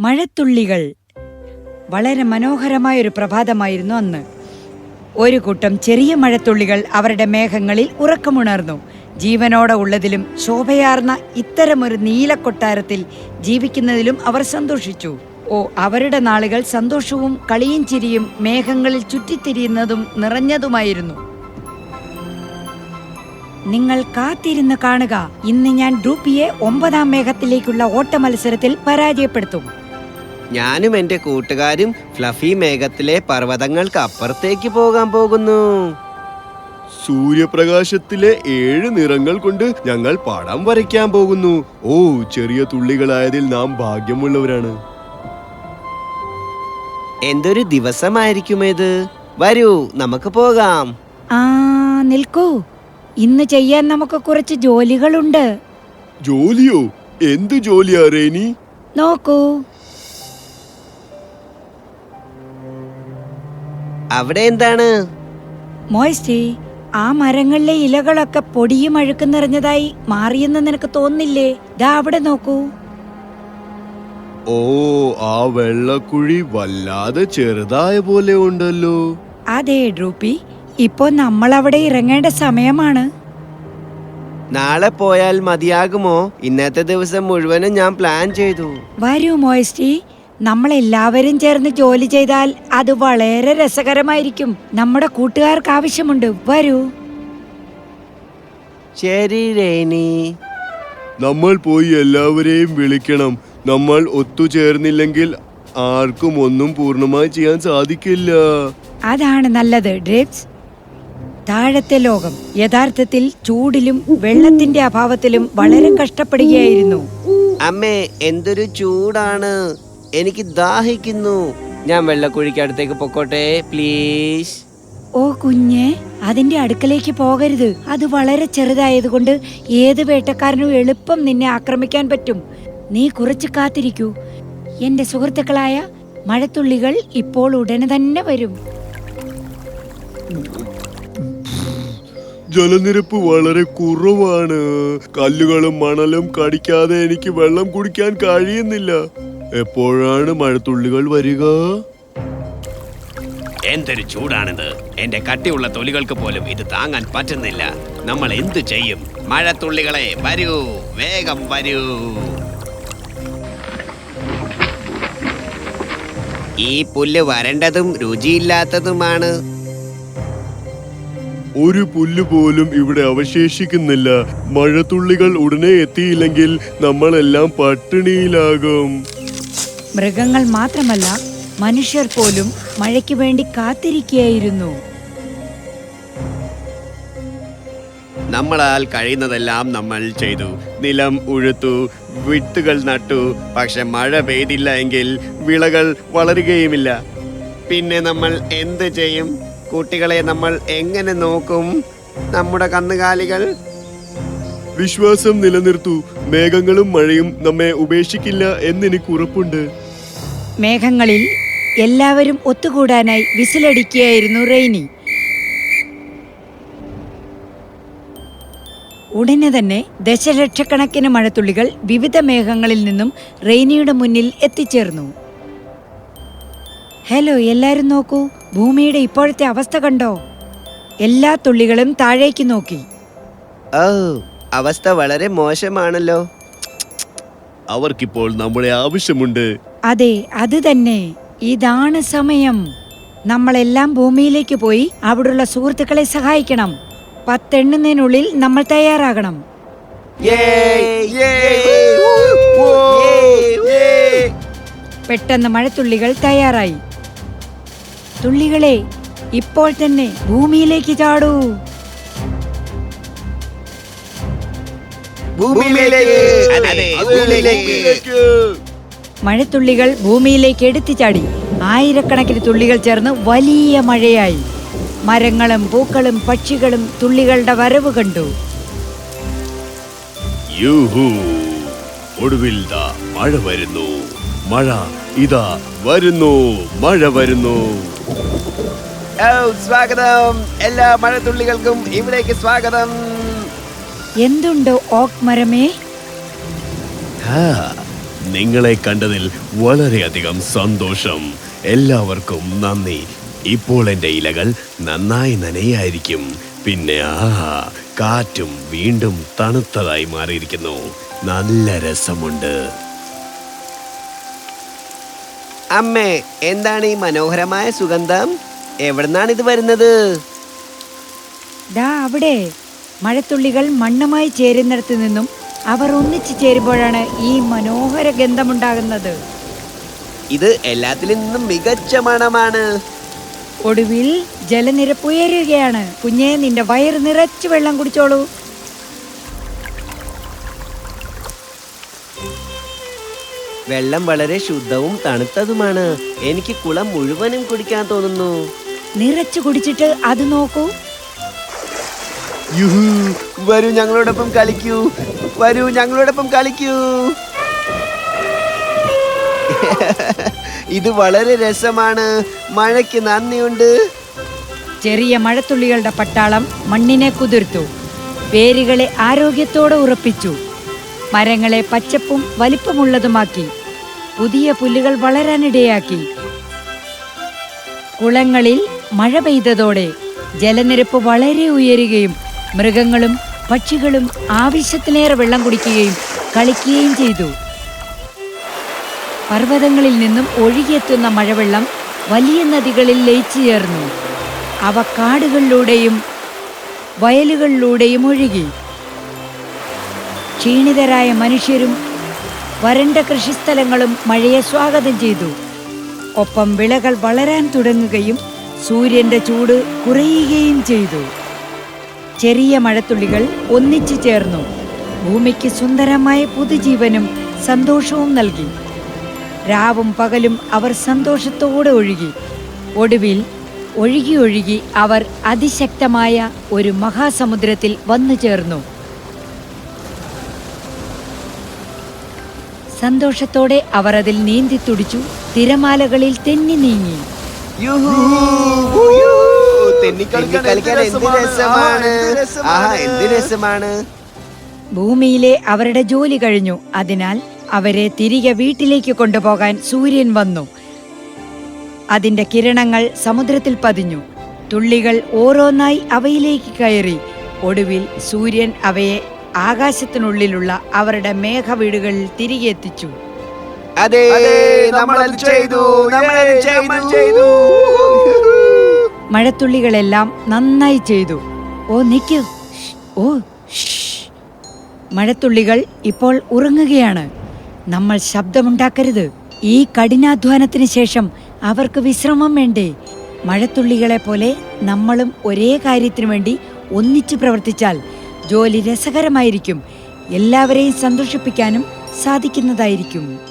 മഴത്തുള്ളികൾ. വളരെ മനോഹരമായൊരു പ്രഭാതമായിരുന്നു അന്ന്. ഒരു കൂട്ടം ചെറിയ മഴത്തുള്ളികൾ അവരുടെ മേഘങ്ങളിൽ ഉറക്കമുണർന്നു. ജീവനോടെ ഉള്ളതിലും ശോഭയാർന്ന ഇത്തരമൊരു നീലക്കൊട്ടാരത്തിൽ ജീവിക്കുന്നതിലും അവർ സന്തോഷിച്ചു. അവരുടെ നാളുകൾ സന്തോഷവും കളിയും ചിരിയും മേഘങ്ങളിൽ ചുറ്റിത്തിരിയുന്നതും നിറഞ്ഞതുമായിരുന്നു. നിങ്ങൾ കാത്തിരുന്ന് കാണുക. ഇന്ന് ഞാൻ ഡ്രൂപ്പിയെ 9ാം മേഘത്തിലേക്കുള്ള ഓട്ട മത്സരത്തിൽ പരാജയപ്പെടുത്തും. ഞാനും എന്റെ കൂട്ടുകാരും ഫ്ലഫി മേഘത്തിലെ പർവ്വതങ്ങൾക്ക് അപ്പുറത്തേക്ക് പോകാൻ പോകുന്നു. സൂര്യപ്രകാശത്തിലെ 7 നിറങ്ങൾ കൊണ്ട് ഞങ്ങൾ പടം വരയ്ക്കാൻ പോകുന്നു. ചെറിയ തുള്ളികളായതിൽ നാം ഭാഗ്യമുള്ളവരാണ്. എന്തൊരു ദിവസമായിരിക്കും ഇത്. വരൂ, നമുക്ക് പോകാം. നിൽക്കൂ, ഇന്ന് ചെയ്യാൻ നമുക്ക് കുറച്ച് ജോലികളുണ്ട്. ജോലിയോ? എന്ത് ജോലിയാ റേനി? നോക്കൂ, അവിടെ എന്താണ്? മോയ്സ്റ്റി, ആ മരങ്ങളിലെ ഇലകളൊക്കെ പൊടിയും അഴുക്കും നിറഞ്ഞതായി മാറിയെന്ന് നിനക്ക് തോന്നില്ലേ? ദാ അവിടെ നോക്കൂ. ആ വെള്ളക്കുഴി വല്ലാതെ ചെറുതായ പോലെ ഉണ്ടല്ലോ. അതെ ഡ്രൂപ്പി, ഇപ്പോ നമ്മൾ അവിടെ ഇറങ്ങേണ്ട സമയമാണ്. നാളെ പോയാൽ മതിയാകുമോ? ഇന്നത്തെ ദിവസം മുഴുവനും ഞാൻ പ്ലാൻ ചെയ്തു. വരൂ മോയ്സ്റ്റി, നമ്മളെല്ലാവരും ചേർന്ന് ജോലി ചെയ്താൽ അത് വളരെ രസകരമായിരിക്കും. നമ്മുടെ കൂട്ടുകാർക്ക് ആവശ്യമുണ്ട്. വരൂ. ശരി രേനി. നമ്മൾ പോയി എല്ലാവരെയും വിളിക്കണം. നമ്മൾ ഒത്തുചേർന്നില്ലെങ്കിൽ ആർക്കും ഒന്നും പൂർണ്ണമായി ചെയ്യാൻ സാധിക്കില്ല. അതാണ് നല്ലത് ഡ്രിപ്സ്. താഴത്തെ ലോകം യഥാർത്ഥത്തിൽ ചൂടിലും വെള്ളത്തിന്റെ അഭാവത്തിലും വളരെ കഷ്ടപ്പെടുകയായിരുന്നു. അമ്മേ, എന്തൊരു ചൂടാണ്. എനിക്ക് ദാഹിക്കുന്നു. ഞാൻ വെള്ളക്കുഴിക്ക് അടുത്തേക്ക് പൊക്കോട്ടെ പ്ലീസ്? കുഞ്ഞെ, അതിന്റെ അടുക്കലേക്ക് പോകരുത്. അത് വളരെ ചെറുതായതുകൊണ്ട് ഏത് വേട്ടക്കാരനും എളുപ്പം നിന്നെ ആക്രമിക്കാൻ പറ്റും. നീ കുറച്ച് കാത്തിരിക്കൂ. എന്റെ സുഹൃത്തുക്കളായ മഴത്തുള്ളികൾ ഇപ്പോൾ ഉടനെ തന്നെ വരും. ജലനിരപ്പ് വളരെ കുറവാണ്. കല്ലുകളും മണലും കടിക്കാതെ എനിക്ക് വെള്ളം കുടിക്കാൻ കഴിയുന്നില്ല. എപ്പോഴാണ് മഴത്തുള്ളികൾ വരിക? എന്തൊരു ചൂടാണിത്. എന്റെ കട്ടിയുള്ള തൊലികൾക്ക് പോലും ഇത് താങ്ങാൻ പറ്റുന്നില്ല. നമ്മൾ എന്തു ചെയ്യും? മഴത്തുള്ളികളെ വരൂ, വേഗം വരൂ. ഈ പുല്ല് വരണ്ടതും രുചിയില്ലാത്തതുമാണ്. ഒരു പുല്ല് പോലും ഇവിടെ അവശേഷിക്കുന്നില്ല. മഴത്തുള്ളികൾ ഉടനെ എത്തിയില്ലെങ്കിൽ നമ്മളെല്ലാം പട്ടിണിയിലാകും. മൃഗങ്ങൾ മാത്രമല്ല, മനുഷ്യർ പോലും മഴയ്ക്ക് വേണ്ടി കാത്തിരിക്കുകയായിരുന്നു. നമ്മളാൽ കഴിയുന്നതെല്ലാം നമ്മൾ ചെയ്തു. നിലം ഉഴുത്തു, വിത്തുകൾ നട്ടു. പക്ഷെ മഴ പെയ്തില്ല എങ്കിൽ വിളകൾ വളരുകയുമില്ല. പിന്നെ നമ്മൾ എന്ത് ചെയ്യും? കുട്ടികളെ നമ്മൾ എങ്ങനെ നോക്കും? നമ്മുടെ കന്നുകാലികൾ? വിശ്വാസം നിലനിർത്തൂ. മേഘങ്ങളും മഴയും നമ്മെ ഉപേക്ഷിക്കില്ല എന്നെനിക്ക് ഉറപ്പുണ്ട്. മേഘങ്ങളിൽ എല്ലാവരും ഒത്തുകൂടാനായി വിസിലടിക്കുകയായിരുന്നു റെയ്നി. ഉടനെ തന്നെ ദശലക്ഷക്കണക്കിന് മഴത്തുള്ളികൾ വിവിധ മേഘങ്ങളിൽ നിന്നും റെയ്നിയുടെ മുന്നിൽ എത്തിച്ചേർന്നു. ഹലോ, എല്ലാരും നോക്കൂ. ഭൂമിയുടെ ഇപ്പോഴത്തെ അവസ്ഥ കണ്ടോ? എല്ലാ തുള്ളികളും താഴേക്ക് നോക്കി. അവസ്ഥ വളരെ മോശമാണല്ലോ. അവർക്കിപ്പോൾ നമ്മളെ ആവശ്യമുണ്ട്. അതെ, അത് തന്നെ. ഇതാണ് സമയം. നമ്മളെല്ലാം ഭൂമിയിലേക്ക് പോയി അവിടുള്ള സുഹൃത്തുക്കളെ സഹായിക്കണം. 10 എണ്ണുന്നതിനുള്ളിൽ നമ്മൾ തയ്യാറാകണം. പെട്ടെന്ന് മഴത്തുള്ളികൾ തയ്യാറായി. തുള്ളികളെ, ഇപ്പോൾ തന്നെ ഭൂമിയിലേക്ക് ചാടൂ. മഴത്തുള്ളികൾ ഭൂമിയിലേക്ക് എടുത്തു ചാടി. ആയിരക്കണക്കിന് തുള്ളികൾ ചേർന്ന് വലിയ മഴയായി. മരങ്ങളും പൂക്കളും പക്ഷികളും തുള്ളികളുടെ വരവ് കണ്ടു. ഒടുവിൽ മഴ വരുന്നു. മഴ ഇതാ വരുന്നു. മഴ വരുന്നു. സ്വാഗതം. എല്ലാ മഴത്തുള്ളികൾക്കും ഇവിടേക്ക് നിങ്ങളെ കണ്ടതിൽ വളരെയധികം സന്തോഷം. എല്ലാവർക്കും നന്ദി. ഇപ്പോൾ എൻ്റെ ഇലകൾ നന്നായി നനയായിരിക്കും. പിന്നെ കാറ്റും വീണ്ടും തണുത്തതായി മാറിയിരിക്കുന്നു. നല്ല രസമുണ്ട്. അമ്മേ, എന്താണ് ഈ മനോഹരമായ സുഗന്ധം? എവിടുന്നാണ് ഇത് വരുന്നത്? ദാ അവിടെ മഴത്തുള്ളികൾ മണ്ണുമായി ചേരുന്നിടത്തു നിന്നും അവർ ഒന്നിച്ചു ചേരുമ്പോഴാണ് ഈ മനോഹര ഗന്ധമുണ്ടാകുന്നത്. ഇത് എല്ലാത്തിലും നിന്നും മികച്ച മണമാണ്. ഒടുവിൽ ജലനിരപ്പ് ഉയരുകയാണ്. കുഞ്ഞെ, നിന്റെ വയറ് നിറച്ച് വെള്ളം കുടിച്ചോളൂ. വെള്ളം വളരെ ശുദ്ധവും തണുത്തതുമാണ്. എനിക്ക് കുളം മുഴുവനും കുടിക്കാൻ തോന്നുന്നു. നിറച്ചു കുടിച്ചിട്ട് അത് നോക്കൂ. യുഹു, വരൂ ഞങ്ങളോടൊപ്പം കളിക്കൂ. വരൂ ഞങ്ങളോടൊപ്പം കളിക്കൂ. ഇത് വളരെ രസമാണ്. മഴയ്ക്ക് നന്ദിയുണ്ട്. ചെറിയ മഴത്തുള്ളികളുടെ പട്ടാളം മണ്ണിനെ കുതിർത്തു, വേരുകളെ ആരോഗ്യത്തോടെ ഉറപ്പിച്ചു, മരങ്ങളെ പച്ചപ്പും വലിപ്പമുള്ളതുമാക്കി, പുതിയ പുല്ലുകൾ വളരാനിടയാക്കി. കുളങ്ങളിൽ മഴ പെയ്തതോടെ ജലനിരപ്പ് വളരെ ഉയരുകയും മൃഗങ്ങളും പക്ഷികളും ആവശ്യത്തിലേറെ വെള്ളം കുടിക്കുകയും കളിക്കുകയും ചെയ്തു. പർവ്വതങ്ങളിൽ നിന്നും ഒഴുകിയെത്തുന്ന മഴവെള്ളം വലിയ നദികളിൽ ലയിച്ചു ചേർന്നു. അവ കാടുകളിലൂടെയും വയലുകളിലൂടെയും ഒഴുകി. ക്ഷീണിതരായ മനുഷ്യരും വരണ്ട കൃഷിസ്ഥലങ്ങളും മഴയെ സ്വാഗതം ചെയ്തു. ഒപ്പം വിളകൾ വളരാൻ തുടങ്ങുകയും സൂര്യന്റെ ചൂട് കുറയുകയും ചെയ്തു. ചെറിയ മഴത്തുള്ളികൾ ഒന്നിച്ചു ചേർന്നു ഭൂമിക്ക് സുന്ദരമായ പുതുജീവനും സന്തോഷവും നൽകി. രാവും പകലും അവർ സന്തോഷത്തോടെ ഒഴുകി. ഒടുവിൽ ഒഴുകി ഒഴുകി അവർ അതിശക്തമായ ഒരു മഹാസമുദ്രത്തിൽ വന്നു ചേർന്നു. സന്തോഷത്തോടെ അവർ അതിൽ നീന്തി തുടിച്ചു. തിരമാലകളിൽ തെന്നി നീങ്ങി. യുഹു, യുഹു. തെന്നിക്കളിക്കാൻ എന്ത് രസമാണ്. ആഹാ, എന്ത് രസമാണ്. ഭൂമിയിലെ അവരുടെ ജോലി കഴിഞ്ഞു. അതിനാൽ അവരെ തിരികെ വീട്ടിലേക്ക് കൊണ്ടുപോകാൻ സൂര്യൻ വന്നു. അതിന്റെ കിരണങ്ങൾ സമുദ്രത്തിൽ പതിഞ്ഞു. തുള്ളികൾ ഓരോന്നായി അവയിലേക്ക് കയറി. ഒടുവിൽ സൂര്യൻ അവയെ ആകാശത്തിനുള്ളിലുള്ള അവരുടെ മേഘവീടുകളിൽ തിരികെ എത്തിച്ചു. അതെ, നമ്മളത് ചെയ്തു. മഴത്തുള്ളികളെല്ലാം നന്നായി ചെയ്തു. ഓ നിൽക്കൂ. ഓ ഷ്. മഴത്തുള്ളികൾ ഇപ്പോൾ ഉറങ്ങുകയാണ്. നമ്മൾ ശബ്ദമുണ്ടാക്കരുത്. ഈ കഠിനാധ്വാനത്തിന് ശേഷം അവർക്ക് വിശ്രമം വേണ്ടേ? മഴത്തുള്ളികളെ പോലെ നമ്മളും ഒരേ കാര്യത്തിനു വേണ്ടി ഒന്നിച്ചു പ്രവർത്തിച്ചാൽ ജോലി രസകരമായിരിക്കും. എല്ലാവരെയും സന്തോഷിപ്പിക്കാനും സാധിക്കുന്നതായിരിക്കും.